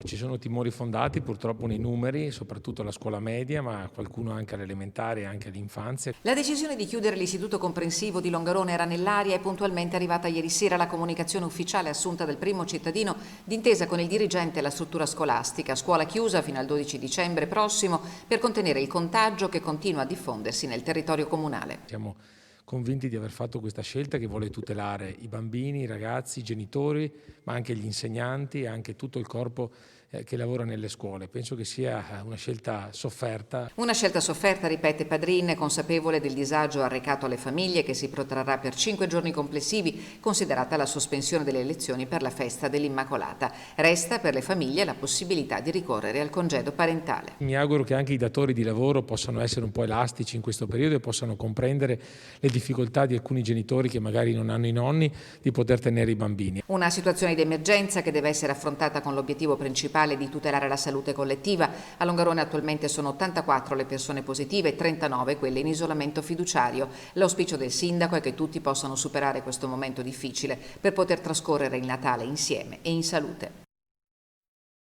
Ci sono timori fondati purtroppo nei numeri, soprattutto alla scuola media, ma qualcuno anche all'elementare e anche all'infanzia. La decisione di chiudere l'istituto comprensivo di Longarone era nell'aria e puntualmente arrivata ieri sera la comunicazione ufficiale assunta dal primo cittadino d'intesa con il dirigente e la struttura scolastica. Scuola chiusa fino al 12 dicembre prossimo per contenere il contagio che continua a diffondersi nel territorio comunale. Siamo convinti di aver fatto questa scelta che vuole tutelare i bambini, i ragazzi, i genitori, ma anche gli insegnanti e anche tutto il corpo che lavora nelle scuole. Penso che sia una scelta sofferta. Una scelta sofferta, ripete Padrin, consapevole del disagio arrecato alle famiglie che si protrarrà per 5 giorni complessivi, considerata la sospensione delle lezioni per la festa dell'Immacolata. Resta per le famiglie la possibilità di ricorrere al congedo parentale. Mi auguro che anche i datori di lavoro possano essere un po' elastici in questo periodo e possano comprendere le difficoltà di alcuni genitori che magari non hanno i nonni di poter tenere i bambini. Una situazione di emergenza che deve essere affrontata con l'obiettivo principale di tutelare la salute collettiva. A Longarone attualmente sono 84 le persone positive e 39 quelle in isolamento fiduciario. L'auspicio del sindaco è che tutti possano superare questo momento difficile per poter trascorrere il Natale insieme e in salute.